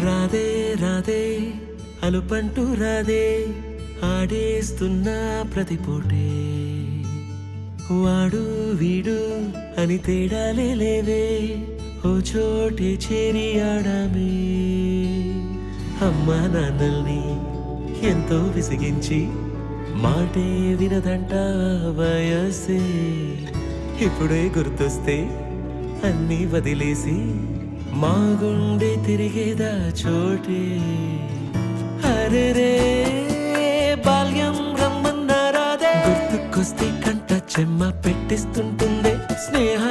రాధే రాధే అలుపంటూ రాధే ఆడేస్తున్నా ప్రతిపోటే వాడు వీడు అని తేడాలే లేవే ఓ చోటే చేరి ఆడామే అమ్మా నాన్నల్ని ఎంతో విసిగించి మాటే వినదంట వయసే ఇప్పుడే గుర్తొస్తే అన్నీ వదిలేసి మా గుండె తిరిగేదా చోటే అరే రే బాల్యం రమ్మన్నారాదే గుర్తుకొస్తే కంట చెమ్మ పెట్టిస్తుంటుందే స్నేహ